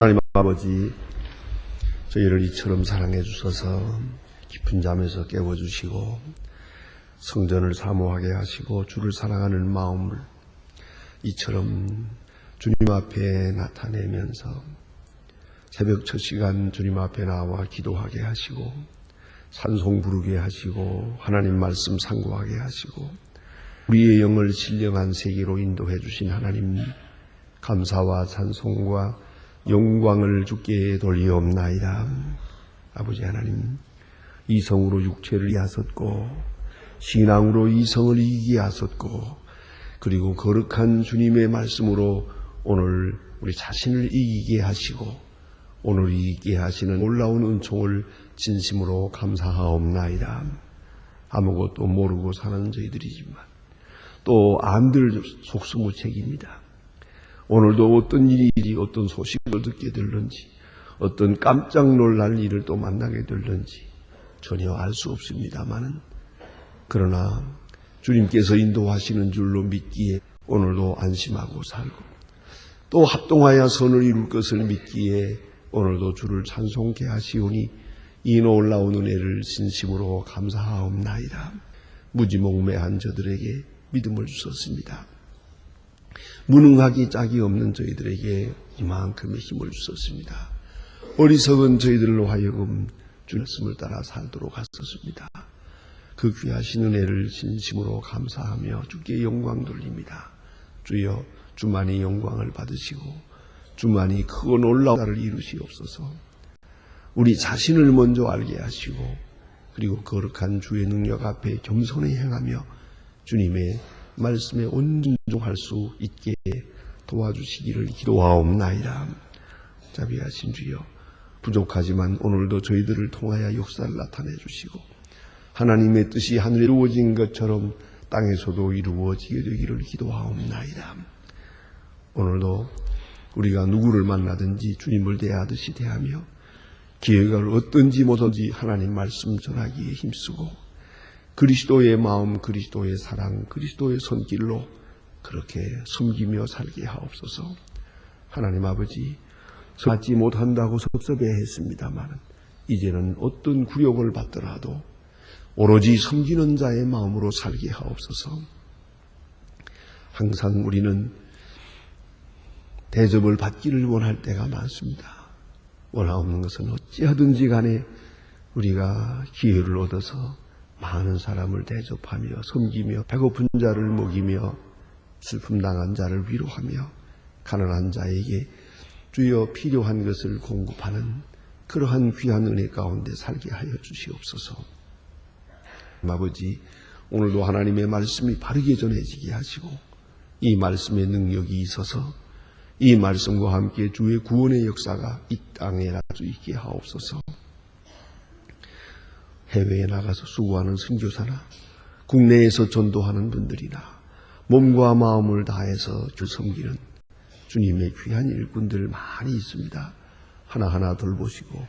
하나님 아버지, 저희를 이처럼 사랑해 주셔서 깊은 잠에서 깨워주시고 성전을 사모하게 하시고 주를 사랑하는 마음을 이처럼 주님 앞에 나타내면서 새벽 첫 시간 주님 앞에 나와 기도하게 하시고 찬송 부르게 하시고 하나님 말씀 상고하게 하시고 우리의 영을 신령한 세계로 인도해 주신 하나님, 감사와 찬송과 영광을 주께 돌리옵나이다. 아버지 하나님, 이성으로 육체를 이하셨고 신앙으로 이성을 이기게 하셨고 그리고 거룩한 주님의 말씀으로 오늘 우리 자신을 이기게 하시고 오늘 이기게 하시는 놀라운 은총을 진심으로 감사하옵나이다. 아무것도 모르고 사는 저희들이지만 또 안들 속수무책입니다. 오늘도 어떤 일이 어떤 소식을 듣게 될런지 어떤 깜짝 놀랄 일을 또 만나게 될런지 전혀 알 수 없습니다마는 그러나 주님께서 인도하시는 줄로 믿기에 오늘도 안심하고 살고 또 합동하여 선을 이룰 것을 믿기에 오늘도 주를 찬송케 하시오니 이 놀라운 은혜를 진심으로 감사하옵나이다. 무지몽매한 저들에게 믿음을 주셨습니다. 무능하기 짝이 없는 저희들에게 이만큼의 힘을 주셨습니다. 어리석은 저희들로 하여금 주 말씀을 따라 살도록 하셨습니다. 그 귀하신 은혜를 진심으로 감사하며 주께 영광 돌립니다. 주여, 주만이 영광을 받으시고 주만이 크고 놀라운 나를 이루시옵소서. 우리 자신을 먼저 알게 하시고 그리고 거룩한 주의 능력 앞에 겸손히 행하며 주님의 말씀에 온전할 수 있게 도와주시기를 기도하옵나이다. 자비하신 주여, 부족하지만 오늘도 저희들을 통하여 역사를 나타내 주시고 하나님의 뜻이 하늘에 이루어진 것처럼 땅에서도 이루어지게 되기를 기도하옵나이다. 오늘도 우리가 누구를 만나든지 주님을 대하듯이 대하며 기회가 어떤지 뭐든지 하나님 말씀 전하기에 힘쓰고 그리스도의 마음, 그리스도의 사랑, 그리스도의 손길로 그렇게 섬기며 살게 하옵소서. 하나님 아버지, 받지 못한다고 섭섭해했습니다만 이제는 어떤 굴욕을 받더라도 오로지 섬기는 자의 마음으로 살게 하옵소서. 항상 우리는 대접을 받기를 원할 때가 많습니다. 원하옵는 것은 어찌하든지 간에 우리가 기회를 얻어서 많은 사람을 대접하며 섬기며 배고픈 자를 먹이며 슬픔 당한 자를 위로하며 가난한 자에게 주여 필요한 것을 공급하는 그러한 귀한 은혜 가운데 살게 하여 주시옵소서. 아버지, 오늘도 하나님의 말씀이 바르게 전해지게 하시고 이 말씀의 능력이 있어서 이 말씀과 함께 주의 구원의 역사가 이 땅에 날 수 있게 하옵소서. 해외에 나가서 수고하는 선교사나 국내에서 전도하는 분들이나 몸과 마음을 다해서 주 섬기는 주님의 귀한 일꾼들 많이 있습니다. 하나하나 돌보시고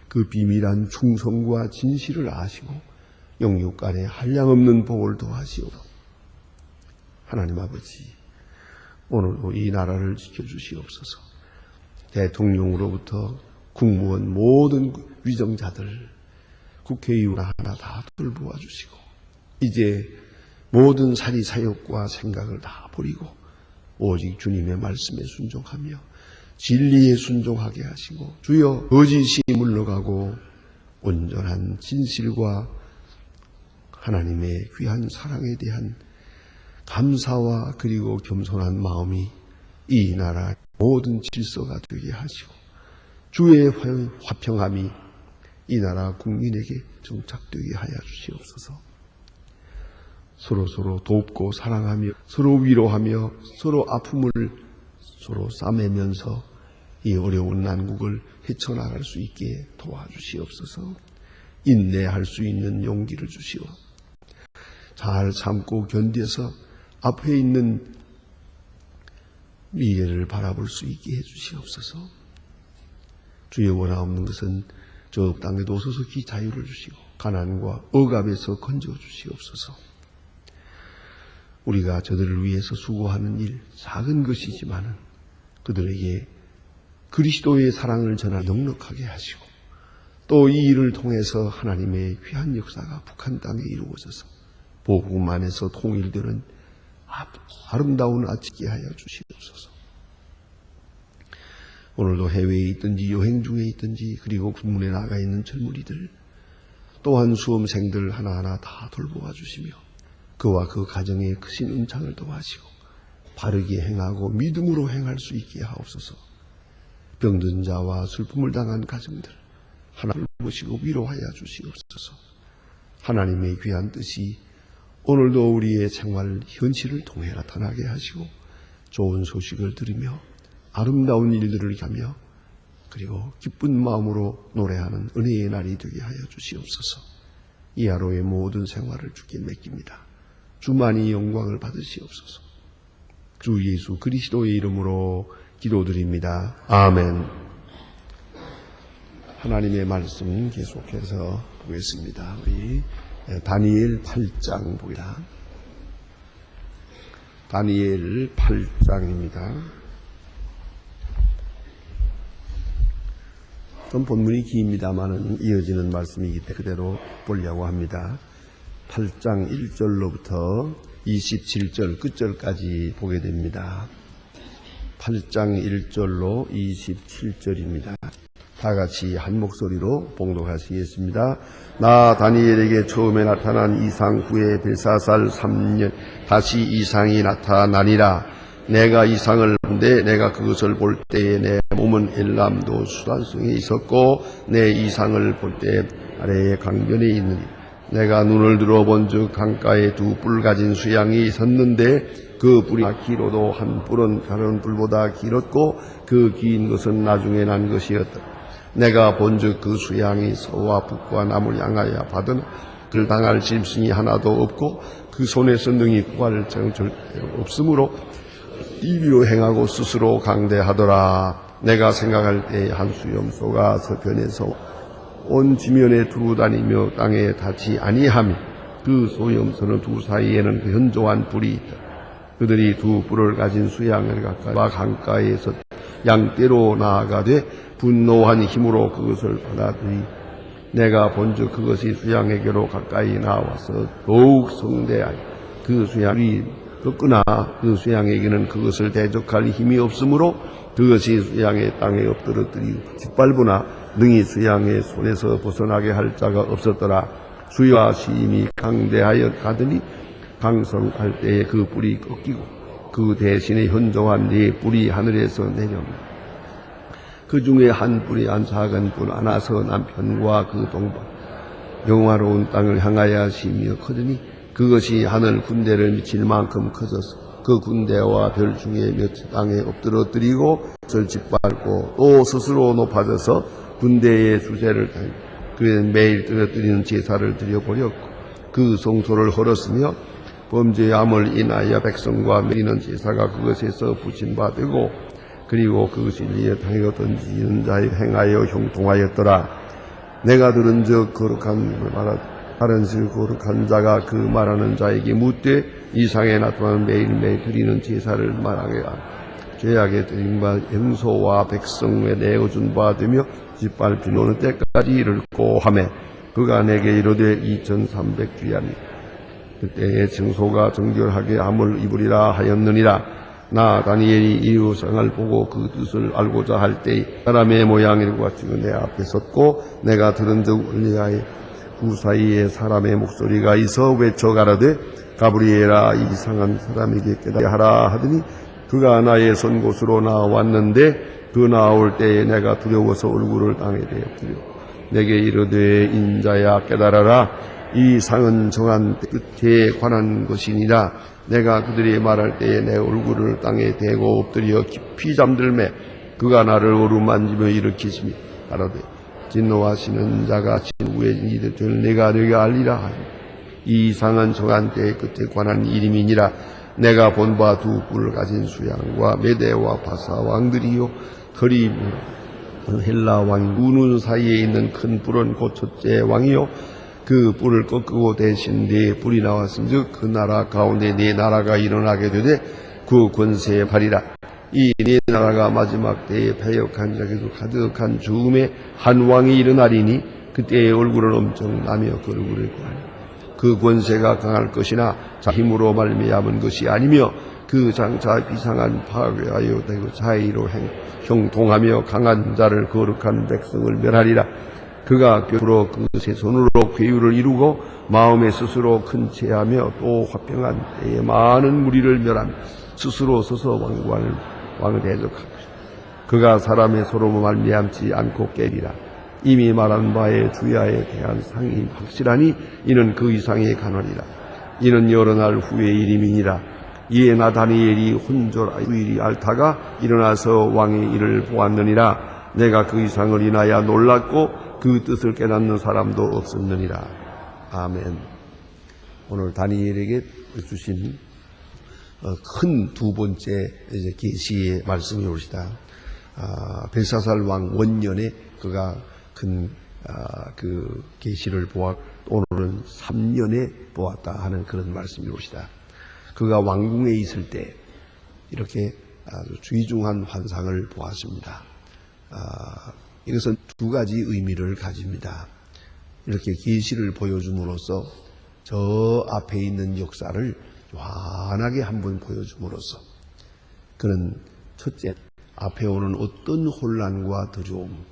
그 비밀한 충성과 진실을 아시고 영육 간에 한량없는 복을 더하시오. 하나님 아버지, 오늘도 이 나라를 지켜주시옵소서. 대통령으로부터 국무원 모든 위정자들 국회의원 하나 다 돌보아 주시고 이제 모든 사리사욕과 생각을 다 버리고 오직 주님의 말씀에 순종하며 진리에 순종하게 하시고 주여 거짓이 물러가고 온전한 진실과 하나님의 귀한 사랑에 대한 감사와 그리고 겸손한 마음이 이 나라 모든 질서가 되게 하시고 주의 화평함이 이 나라 국민에게 정착되게 하여 주시옵소서. 서로 돕고 사랑하며 서로 위로하며 서로 아픔을 서로 싸매면서 이 어려운 난국을 헤쳐나갈 수 있게 도와주시옵소서. 인내할 수 있는 용기를 주시오. 잘 참고 견뎌서 앞에 있는 미래를 바라볼 수 있게 해주시옵소서. 주의 원하옵는 것은 저 땅에도 서서히 자유를 주시고 가난과 억압에서 건져 주시옵소서. 우리가 저들을 위해서 수고하는 일 작은 것이지만은 그들에게 그리스도의 사랑을 전하 넉넉하게 하시고 또 이 일을 통해서 하나님의 귀한 역사가 북한 땅에 이루어져서 복음 안에서 통일되는 아름다운 아침이 하여 주시옵소서. 오늘도 해외에 있든지 여행 중에 있든지 그리고 군문에 나가 있는 젊은이들 또한 수험생들 하나하나 다 돌보아 주시며 그와 그 가정에 크신 은창을 도와시고 바르게 행하고 믿음으로 행할 수 있게 하옵소서. 병든 자와 슬픔을 당한 가정들 하나님을 모시고 위로하여 주시옵소서. 하나님의 귀한 뜻이 오늘도 우리의 생활 현실을 통해 나타나게 하시고 좋은 소식을 들으며 아름다운 일들을 하며 그리고 기쁜 마음으로 노래하는 은혜의 날이 되게 하여 주시옵소서. 이 하루의 모든 생활을 주께 맡깁니다. 주만이 영광을 받으시옵소서. 주 예수 그리스도의 이름으로 기도드립니다. 아멘. 하나님의 말씀 계속해서 보겠습니다. 우리 다니엘 8장 보기다. 다니엘 8장입니다. 좀 본문이 깁니다만은 이어지는 말씀이기 때문에 그대로 보려고 합니다. 8장 1절로부터 27절 끝절까지 보게 됩니다. 8장 1절로 27절입니다. 다 같이 한 목소리로 봉독하시겠습니다. 나 다니엘에게 처음에 나타난 이상 후에 벨사살 3년 다시 이상이 나타나니라. 내가 이상을 본데 내가 그것을 볼 때에 내 몸은 엘람도 수단성에 있었고 내 이상을 볼 때 아래에 강변에 있느니 내가 눈을 들어 본즉 강가에 두 뿔 가진 수양이 있었는데 그 뿔이 길어도 한 뿔은 다른 뿔보다 길었고 그 긴 것은 나중에 난 것이었다. 내가 본즉 그 수양이 서와 북과 남을 향하여 받은 그를 당할 짐승이 하나도 없고 그 손에서 능히 구할 절대 없으므로 이비로 행하고 스스로 강대하더라. 내가 생각할 때 한 수염소가 서편에서 온 지면에 두루 다니며 땅에 닿지 아니하며 그 소염소는 두 사이에는 그 현조한 뿔이 있다. 그들이 두 뿔을 가진 수양을 가까이 강가에서 양떼로 나아가되 분노한 힘으로 그것을 받아들이 내가 본즉 그것이 수양에게로 가까이 나와서 더욱 성대하여 그 수양이 그러나 그 수양에게는 그것을 대적할 힘이 없으므로 그것이 수양의 땅에 엎드러뜨리고 짓밟으나 능히 수양의 손에서 벗어나게 할 자가 없었더라. 수양과 심히 강대하여 가더니 강성할 때에 그 뿔이 꺾이고 그 대신에 현저한 네 뿔이 하늘에서 내려옵니다. 그 중에 한 뿔이 한 작은 뿔 안아서 남편과 그 동방 영화로운 땅을 향하여 심히 커더니 그것이 하늘 군대를 미칠 만큼 커져서 그 군대와 별 중에 몇 땅에 엎드러뜨리고 그것을 짓밟고 또 스스로 높아져서 군대의 수세를 달고 그는 매일 떨어뜨리는 제사를 드려버렸고 그 성소를 헐었으며 범죄함을 인하여 백성과 매이는 제사가 그것에서 부침받고 그리고 그것이 위에 당하여 던지는 자에 행하여 형통하였더라. 내가 들은 적 거룩한 말하되 다른 거룩한 자가 그 말하는 자에게 묻되 이상에 나타나는 매일매일 드리는 제사를 말하게 하라. 죄악에 드린 바 영소와 백성에 내어준 바 되며 짓밟히 노는 때까지 이르고 하매 그가 내게 이르되 2300주야니 그때의 증소가 정결하게 함을 입으리라 하였느니라. 나 다니엘이 이 우상을 보고 그 뜻을 알고자 할 때 사람의 모양일과 같은 내 앞에 섰고 내가 들은 적 엘리야의 그 사이에 사람의 목소리가 있어 외쳐 가라되 가브리엘아 이상한 사람에게 깨닫게 하라 하더니 그가 나의 선 곳으로 나왔는데 그 나올 때에 내가 두려워서 얼굴을 땅에 엎드려 내게 이르되 인자야 깨달아라. 이 상은 정한 끝에 관한 것이니라. 내가 그들이 말할 때에 내 얼굴을 땅에 대고 엎드려 깊이 잠들매 그가 나를 어루만지며 일으키시며 가라되 진노하시는 자가 진후에 이를 내가 너에게 알리라 하니 이 이상은 정한 때의 끝에 관한 이름이니라. 내가 본 바 두 뿔을 가진 수양과 메대와 바사 왕들이요 허리 헬라 왕 우눈 사이에 있는 큰 뿔은 곧 첫째 왕이요 그 뿔을 꺾고 대신 네 뿔이 나왔은즉 그 나라 가운데 네 나라가 일어나게 되되 그 권세의 발이라. 이 네 나라가 마지막 때에 패역한 자에게도 가득한 죽음의 한 왕이 일어나리니 그때의 얼굴은 엄청나며 그 얼굴을 구하니 그 권세가 강할 것이나 자 힘으로 말미암은 것이 아니며 그 장차 비상한 파괴하여 되고 자의로 형통하며 강한 자를 거룩한 백성을 멸하리라. 그가 뼈로 그 세 손으로 괴유를 이루고 마음에 스스로 큰 체하며 또 화평한 때에 많은 무리를 멸하며 스스로 서서 왕을 대적할 것이다. 그가 사람의 소로 말미암지 않고 깨리라. 이미 말한 바에 주야에 대한 상이 확실하니 이는 그 이상의 간월이라. 이는 여러 날 후의 일임이니라. 이에 나 다니엘이 혼졸 주일이 앓다가 일어나서 왕의 일을 보았느니라. 내가 그 이상을 인하여 놀랐고 그 뜻을 깨닫는 사람도 없었느니라. 아멘. 오늘 다니엘에게 주신 큰 두 번째 계시의 말씀이 오시다. 벨사살 왕 원년에 그가 큰 그 계시를 오늘은 3년에 보았다 하는 그런 말씀이 오시다. 그가 왕궁에 있을 때 이렇게 아주 귀중한 환상을 보았습니다. 이것은 두 가지 의미를 가집니다. 이렇게 계시를 보여줌으로써 저 앞에 있는 역사를 환하게 한번 보여줌으로써 그는 첫째, 앞에 오는 어떤 혼란과 두려움,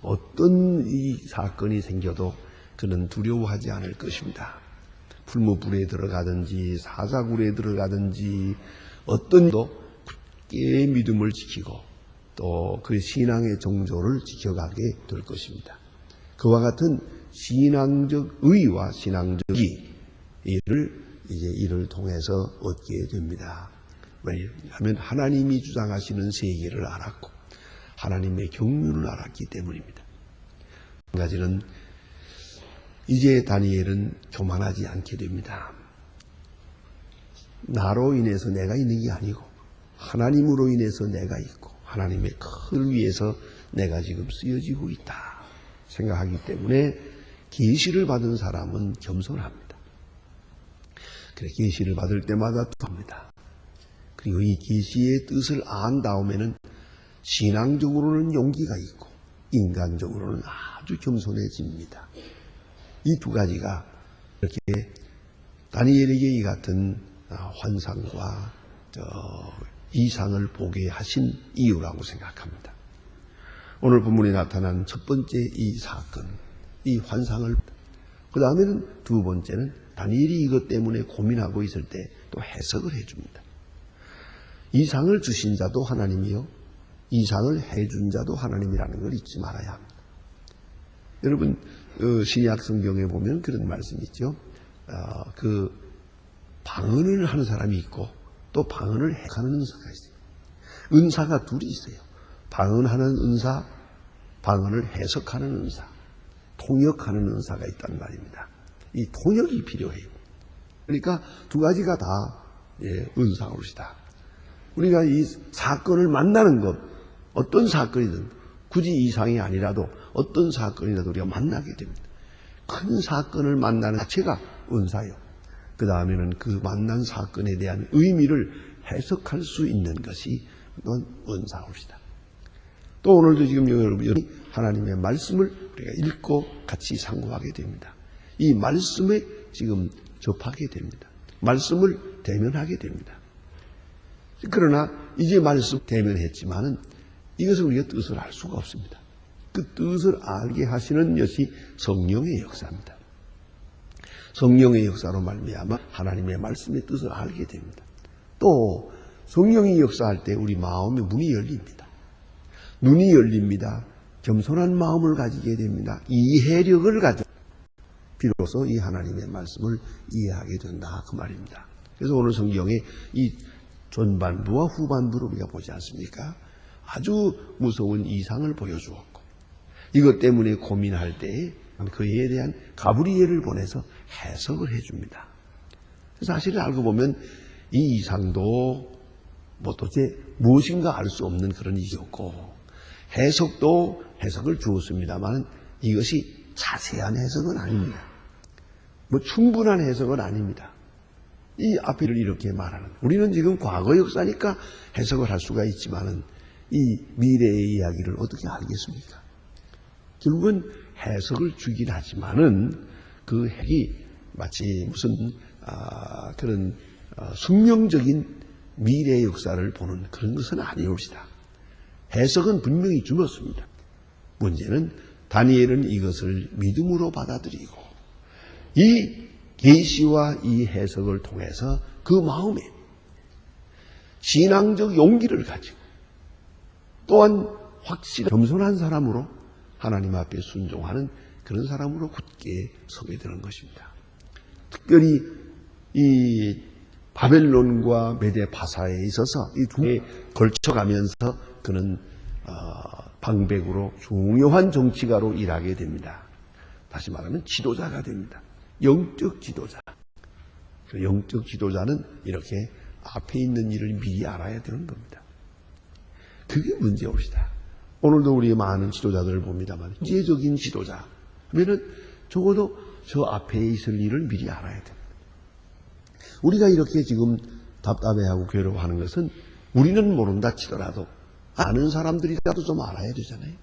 어떤 이 사건이 생겨도 그는 두려워하지 않을 것입니다. 풀무불에 들어가든지 사자굴에 들어가든지 어떤 도 굳게 믿음을 지키고 또 그 신앙의 정조를 지켜가게 될 것입니다. 그와 같은 신앙적 의와 신앙적 이를 통해서 얻게 됩니다. 왜냐하면 하나님이 주장하시는 세계를 알았고 하나님의 경륜을 알았기 때문입니다. 한 가지는 이제 다니엘은 교만하지 않게 됩니다. 나로 인해서 내가 있는 게 아니고 하나님으로 인해서 내가 있고 하나님의 큰 위에서 내가 지금 쓰여지고 있다 생각하기 때문에 계시를 받은 사람은 겸손합니다. 그래 계시를 받을 때마다 합니다. 그리고 이 계시의 뜻을 안 다음에는 신앙적으로는 용기가 있고 인간적으로는 아주 겸손해집니다. 이 두 가지가 이렇게 다니엘에게 이 같은 환상과 이상을 보게 하신 이유라고 생각합니다. 오늘 본문에 나타난 첫 번째 이 사건, 이 환상을, 그 다음에는 두 번째는 다니엘이 이것 때문에 고민하고 있을 때 또 해석을 해줍니다. 이상을 주신 자도 하나님이요, 이상을 해준 자도 하나님이라는 걸 잊지 말아야 합니다. 여러분, 신약 성경에 보면 그런 말씀이 있죠. 그 방언을 하는 사람이 있고 또 방언을 해석하는 은사가 있어요. 은사가 둘이 있어요. 방언하는 은사, 방언을 해석하는 은사, 통역하는 은사가 있단 말입니다. 이 통역이 필요해요. 그러니까 두 가지가 다 은사로시다. 우리가 이 사건을 만나는 것, 어떤 사건이든 굳이 이상이 아니라도 어떤 사건이라도 우리가 만나게 됩니다. 큰 사건을 만나는 자체가 은사요. 그 다음에는 그 만난 사건에 대한 의미를 해석할 수 있는 것이 은사옵시다. 또 오늘도 지금 여러분이 하나님의 말씀을 우리가 읽고 같이 상고하게 됩니다. 이 말씀에 지금 접하게 됩니다. 말씀을 대면하게 됩니다. 그러나 이제 말씀 대면했지만은 이것을 우리가 뜻을 알 수가 없습니다. 그 뜻을 알게 하시는 것이 성령의 역사입니다. 성령의 역사로 말미암아 하나님의 말씀의 뜻을 알게 됩니다. 또 성령이 역사할 때 우리 마음의 문이 열립니다. 눈이 열립니다. 겸손한 마음을 가지게 됩니다. 이해력을 가져 비로소 이 하나님의 말씀을 이해하게 된다 그 말입니다. 그래서 오늘 성경에 이 전반부와 후반부를 우리가 보지 않습니까? 아주 무서운 이상을 보여주었고 이것 때문에 고민할 때 그에 대한 가브리엘을 보내서 해석을 해줍니다. 사실 알고 보면 이 이상도 도대체 무엇인가 알 수 없는 그런 일이었고 해석도 해석을 주었습니다만 이것이 자세한 해석은 아닙니다. 충분한 해석은 아닙니다. 이 앞에를 이렇게 말하는, 우리는 지금 과거 역사니까 해석을 할 수가 있지만은 이 미래의 이야기를 어떻게 알겠습니까? 결국은 해석을 주긴 하지만은 그 핵이 마치 무슨 그런 숙명적인 미래의 역사를 보는 그런 것은 아니옵시다. 해석은 분명히 주었습니다. 문제는 다니엘은 이것을 믿음으로 받아들이고 이 계시와 이 해석을 통해서 그 마음에 신앙적 용기를 가지고 또한 확실한 겸손한 사람으로 하나님 앞에 순종하는 그런 사람으로 굳게 서게 되는 것입니다. 특별히 이 바벨론과 메데 파사에 있어서 이 두 개에 걸쳐가면서 그는 방백으로 중요한 정치가로 일하게 됩니다. 다시 말하면 지도자가 됩니다. 영적 지도자. 그 영적 지도자는 이렇게 앞에 있는 일을 미리 알아야 되는 겁니다. 그게 문제옵시다. 오늘도 우리 많은 지도자들을 봅니다만 경제적인 지도자 하면은 적어도 저 앞에 있을 일을 미리 알아야 됩니다. 우리가 이렇게 지금 답답해하고 괴로워하는 것은 우리는 모른다 치더라도 아는 사람들이라도 좀 알아야 되잖아요.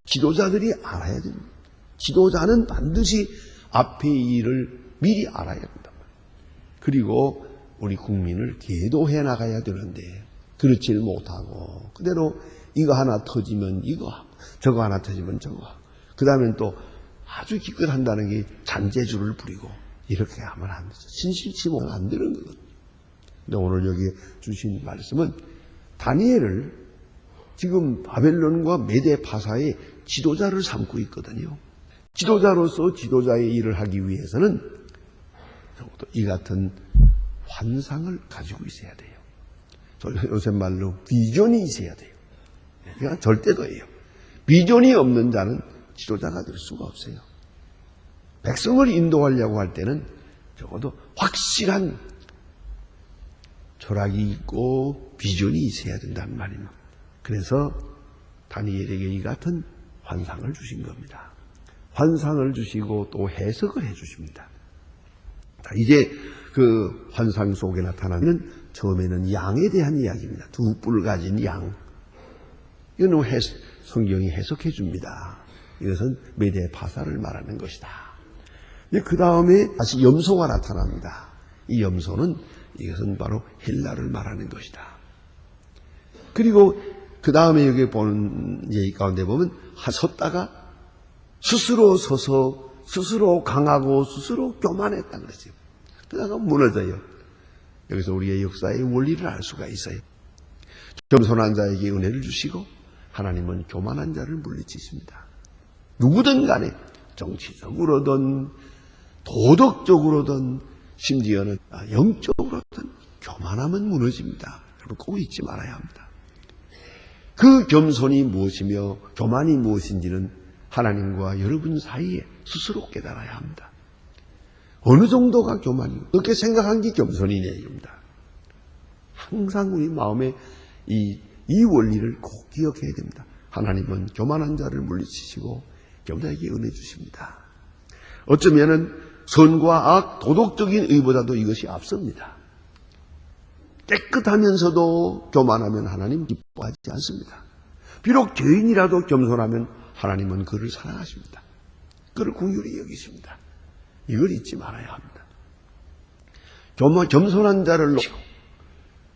지도자들이 알아야 됩니다. 지도자는 반드시 앞의 일을 미리 알아야 된다. 그리고 우리 국민을 계도해 나가야 되는데 그렇지를 못하고 그대로 이거 하나 터지면 이거 하고 저거 하나 터지면 저거 하고 그 다음엔 또 아주 기껏한다는 게 잔재주를 부리고 이렇게 하면 안 되죠. 신실치 못하면 안 되는 거거든요. 근데 오늘 여기 주신 말씀은 다니엘을 지금 바벨론과 메데 파사의 지도자를 삼고 있거든요. 지도자로서 지도자의 일을 하기 위해서는 적어도 이 같은 환상을 가지고 있어야 돼요. 요새 말로 비전이 있어야 돼요. 그러니까 절대거예요. 비전이 없는 자는 지도자가 될 수가 없어요. 백성을 인도하려고 할 때는 적어도 확실한 철학이 있고 비전이 있어야 된다는 말입니다. 그래서 다니엘에게 이 같은 환상을 주신 겁니다. 환상을 주시고 또 해석을 해 주십니다. 이제 그 환상 속에 나타나는 처음에는 양에 대한 이야기입니다. 두 뿔 가진 양. 이거는 성경이 해석해 줍니다. 이것은 메데 파사를 말하는 것이다. 그 다음에 다시 염소가 나타납니다. 이 염소는 이것은 바로 헬라를 말하는 것이다. 그리고 그 다음에 여기 보는 얘기 가운데 보면 섰다가 스스로 서서 스스로 강하고 스스로 교만했다는 거죠. 그러다가 무너져요. 여기서 우리의 역사의 원리를 알 수가 있어요. 겸손한 자에게 은혜를 주시고 하나님은 교만한 자를 물리치십니다. 누구든 간에 정치적으로든 도덕적으로든 심지어는 영적으로든 교만하면 무너집니다. 여러분 꼭 잊지 말아야 합니다. 그 겸손이 무엇이며 교만이 무엇인지는 하나님과 여러분 사이에 스스로 깨달아야 합니다. 어느 정도가 교만이고 그렇게 생각한 게 겸손이냐 이겁니다. 항상 우리 마음에 이 원리를 꼭 기억해야 됩니다. 하나님은 교만한 자를 물리치시고 겸손에게 은혜 주십니다. 어쩌면은 선과 악, 도덕적인 의보다도 이것이 앞섭니다. 깨끗하면서도 교만하면 하나님 기뻐하지 않습니다. 비록 죄인이라도 겸손하면 하나님은 그를 사랑하십니다. 그를 긍휼히 여기십니다. 이걸 잊지 말아야 합니다. 겸손한 자를 높이고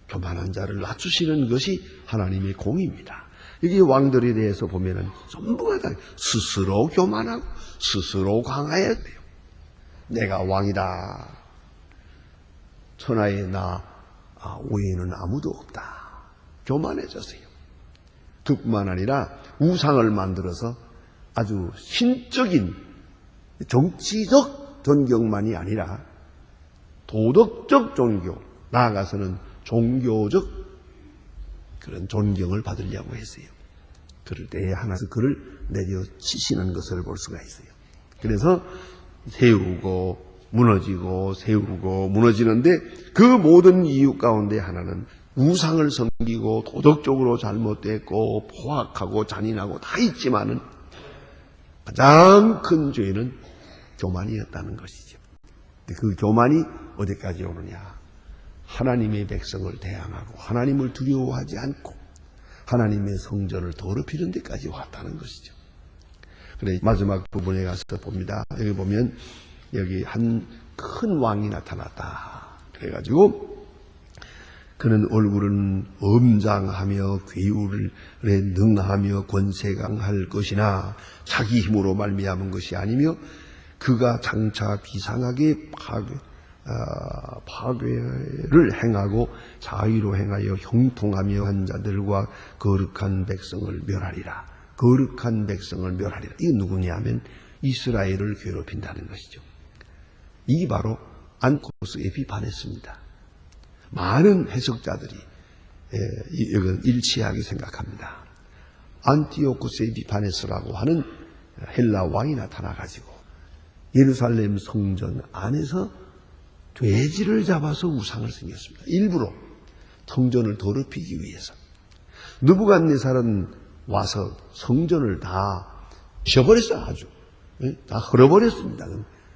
교만한 자를 낮추시는 것이 하나님의 공입니다. 여기 왕들에 대해서 보면은 전부가 다 스스로 교만하고 스스로 강해야 돼요. 내가 왕이다. 천하에 나 외에는 아무도 없다. 교만해졌어요. 그뿐만 아니라 우상을 만들어서 아주 신적인 정치적 존경만이 아니라 도덕적 존경, 나아가서는 종교적 그런 존경을 받으려고 했어요. 그럴 때에 하나서 그를 내려치시는 것을 볼 수가 있어요. 그래서 세우고 무너지고 세우고 무너지는데 그 모든 이유 가운데 하나는 우상을 섬기고 도덕적으로 잘못됐고 포악하고 잔인하고 다 있지만은 가장 큰 죄는 교만이었다는 것이죠. 그 교만이 어디까지 오느냐? 하나님의 백성을 대항하고 하나님을 두려워하지 않고 하나님의 성전을 더럽히는 데까지 왔다는 것이죠. 그래 마지막 부분에 가서 봅니다. 여기 보면 여기 한 큰 왕이 나타났다. 그래가지고 그는 얼굴은 엄장하며 괴율에 능하며 권세강할 것이나 자기 힘으로 말미암은 것이 아니며 그가 장차 비상하게 파괴를 행하고 자의로 행하여 형통하며 한 자들과 거룩한 백성을 멸하리라. 거룩한 백성을 멸하리라. 이게 누구냐면 이스라엘을 괴롭힌다는 것이죠. 이게 바로 안티오코스 에피파네스입니다. 많은 해석자들이 이건 일치하게 생각합니다. 안티오코스 에피파네스라고 하는 헬라 왕이 나타나가지고 예루살렘 성전 안에서 돼지를 잡아서 우상을 생겼습니다. 일부러 성전을 더럽히기 위해서. 느부갓네살은 와서 성전을 다 셔버렸어요. 아주 다 헐어버렸습니다.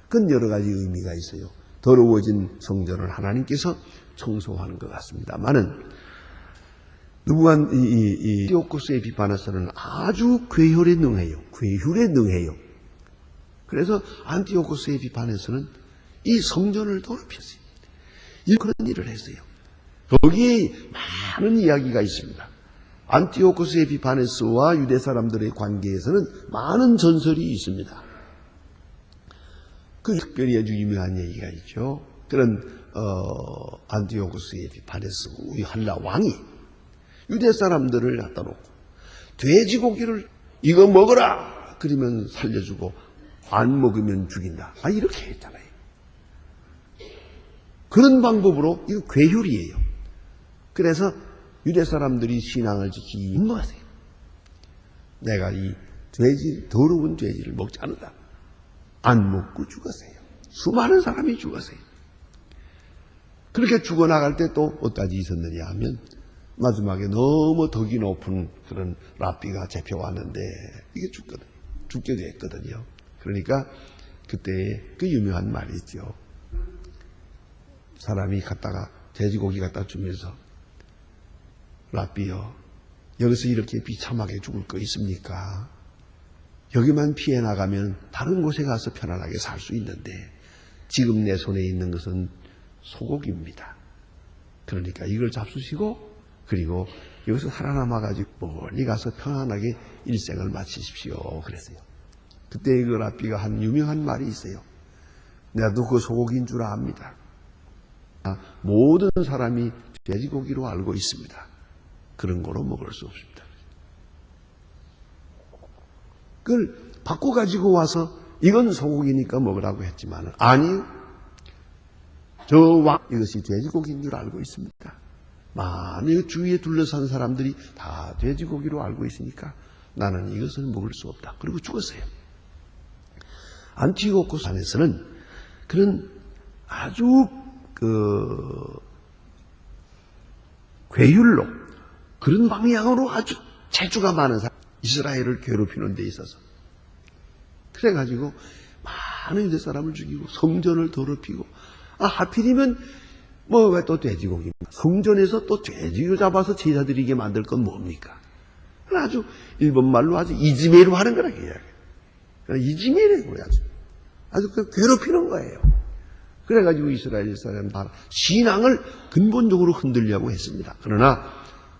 그건 여러 가지 의미가 있어요. 더러워진 성전을 하나님께서 청소하는 것 같습니다만은 안티오코스 에피파네스는 아주 괴혈에 능해요. 괴휼에 능해요. 그래서 안티오코스 에피파네스는 이 성전을 더럽혔어요. 그런 일을 했어요. 거기에 많은 이야기가 있습니다. 안티오코스 에피파네스와 유대 사람들의 관계에서는 많은 전설이 있습니다. 그 특별히 아주 유명한 얘기가 있죠. 그런 안티오코스 에피파네스 우리 한라 왕이 유대 사람들을 갖다 놓고 돼지고기를 이거 먹어라 그러면 살려주고 안 먹으면 죽인다. 이렇게 했잖아요. 그런 방법으로 이거 괴휼이에요. 그래서 유대 사람들이 신앙을 지키기 힘들어하세요. 내가 이 더러운 돼지를 먹지 않는다. 안 먹고 죽었어요. 수많은 사람이 죽었어요. 그렇게 죽어나갈 때 또 어디까지 있었느냐 하면 마지막에 너무 덕이 높은 그런 랍비가 잡혀왔는데 이게 죽게 됐거든요. 그러니까 그때 그 유명한 말이 있죠. 사람이 갖다가 돼지고기 갖다 주면서 랍비요, 여기서 이렇게 비참하게 죽을 거 있습니까? 여기만 피해 나가면 다른 곳에 가서 편안하게 살 수 있는데 지금 내 손에 있는 것은 소고기입니다. 그러니까 이걸 잡수시고 그리고 여기서 살아남아가지고 멀리 가서 편안하게 일생을 마치십시오. 그랬어요. 그때 그 랍비가 한 유명한 말이 있어요. 나도 그 소고기인 줄 압니다. 모든 사람이 돼지고기로 알고 있습니다. 그런 거로 먹을 수 없습니다. 그걸 바꿔가지고 와서 이건 소고기니까 먹으라고 했지만 아니요. 저 왕 이것이 돼지고기인 줄 알고 있습니다. 많은 주위에 둘러싼 사람들이 다 돼지고기로 알고 있으니까 나는 이것을 먹을 수 없다. 그리고 죽었어요. 안티오코스 안에서는 그런 아주 괴율로 그런 방향으로 아주 재주가 많은 사람, 이스라엘을 괴롭히는 데 있어서 그래가지고 많은 유대 사람을 죽이고 성전을 더럽히고 하필이면 왜 또 돼지고기입니까? 성전에서 또 돼지를 잡아서 제사드리게 만들 건 뭡니까? 아주 일본말로 아주 이지메로 하는 거라 이야기해요. 이지메라고 아주 괴롭히는 거예요. 그래가지고 이스라엘 사람 다 신앙을 근본적으로 흔들려고 했습니다. 그러나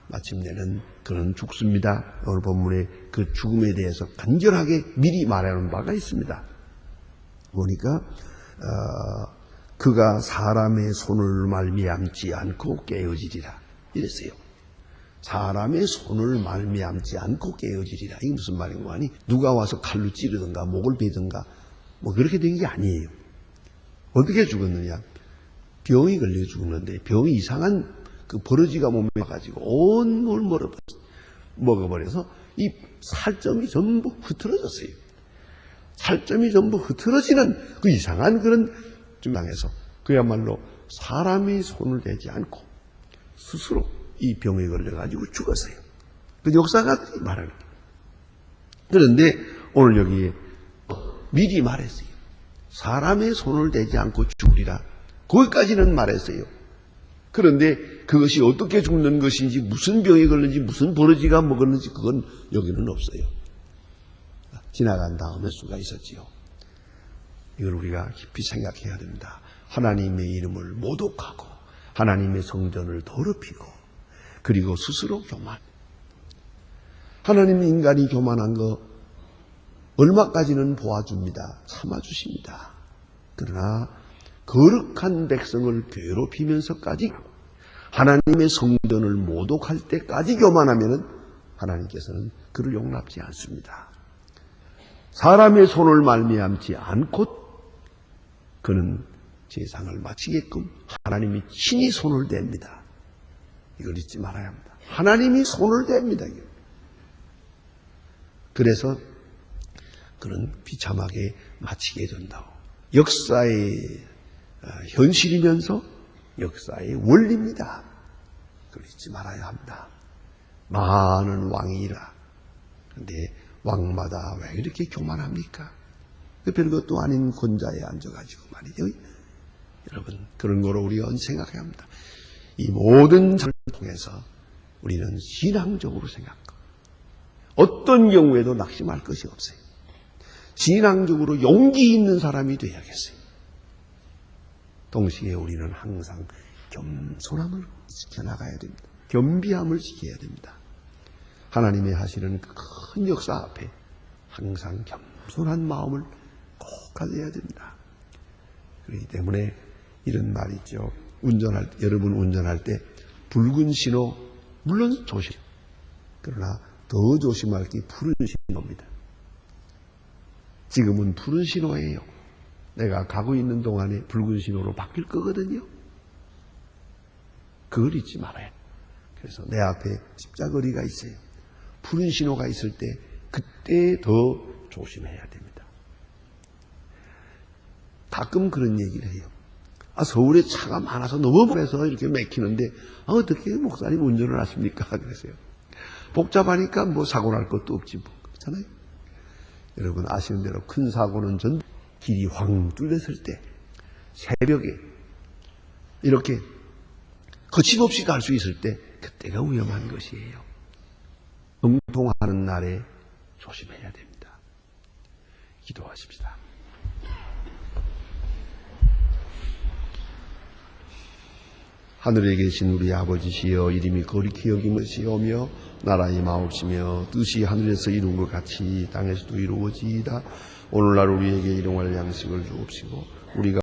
마침내는 그는 죽습니다. 오늘 본문에 그 죽음에 대해서 간결하게 미리 말하는 바가 있습니다. 보니까 그가 사람의 손을 말미암지 않고 깨어지리라 이랬어요. 사람의 손을 말미암지 않고 깨어지리라. 이게 무슨 말인고 하니 누가 와서 칼로 찌르든가 목을 베든가 그렇게 된 게 아니에요. 어떻게 죽었느냐? 병이 걸려 죽었는데 병이 이상한 그 버러지가 몸에 와가지고 온몸을 먹어버려서 이 살점이 전부 흐트러졌어요. 살점이 전부 흐트러지는 그 이상한 그런 증상에서 그야말로 사람이 손을 대지 않고 스스로 이 병에 걸려가지고 죽었어요. 그 역사가 말하는 거예요. 그런데 오늘 여기에 미리 말했어요. 사람의 손을 대지 않고 죽으리라. 거기까지는 말했어요. 그런데 그것이 어떻게 죽는 것인지, 무슨 병에 걸는지, 무슨 버러지가 먹었는지 그건 여기는 없어요. 지나간 다음에 수가 있었지요. 이걸 우리가 깊이 생각해야 됩니다. 하나님의 이름을 모독하고 하나님의 성전을 더럽히고 그리고 스스로 교만. 하나님 인간이 교만한 거 얼마까지는 보아줍니다. 참아주십니다. 그러나 거룩한 백성을 괴롭히면서까지 하나님의 성전을 모독할 때까지 교만하면 하나님께서는 그를 용납지 않습니다. 사람의 손을 말미암지 않고 그는 제상을 마치게끔 하나님이 친히 손을 댑니다. 이걸 잊지 말아야 합니다. 하나님이 손을 댑니다. 그래서 그는 비참하게 마치게 된다고. 역사의 현실이면서 역사의 원리입니다. 그걸 잊지 말아야 합니다. 많은 왕이라. 그런데 왕마다 왜 이렇게 교만합니까? 별것도 아닌 권자에 앉아가지고 말이죠. 여러분, 그런 거로 우리가 생각해야 합니다. 이 모든 상을 통해서 우리는 신앙적으로 생각하고 어떤 경우에도 낙심할 것이 없어요. 신앙적으로 용기 있는 사람이 되어야겠어요. 동시에 우리는 항상 겸손함을 지켜나가야 됩니다. 겸비함을 지켜야 됩니다. 하나님의 하시는 큰 역사 앞에 항상 겸손한 마음을 꼭 가져야 됩니다. 그렇기 때문에 이런 말이 있죠. 여러분 운전할 때 붉은 신호, 물론 조심. 그러나 더 조심할 게 푸른 신호입니다. 지금은 푸른 신호예요. 내가 가고 있는 동안에 붉은 신호로 바뀔 거거든요. 그걸 잊지 말아요. 그래서 내 앞에 십자거리가 있어요. 푸른 신호가 있을 때 그때 더 조심해야 됩니다. 가끔 그런 얘기를 해요. 서울에 차가 많아서 너무 많아서 이렇게 막히는데 어떻게 목사님 운전을 하십니까? 그래서요. 복잡하니까 뭐 사고 날 것도 없지 뭐. 그렇잖아요. 여러분 아시는 대로 큰 사고는 전 길이 황 뚫렸을 때 새벽에 이렇게 거침없이 갈 수 있을 때 그때가 위험한 것이에요. 응통하는 날에 조심해야 됩니다. 기도하십시다. 하늘에 계신 우리 아버지시여, 이름이 거룩히 여김으시오며 나라의 마옵시며 뜻이 하늘에서 이룬 것 같이 땅에서도 이루어지이다. 오늘날 우리에게 일용할 양식을 주옵시고 우리가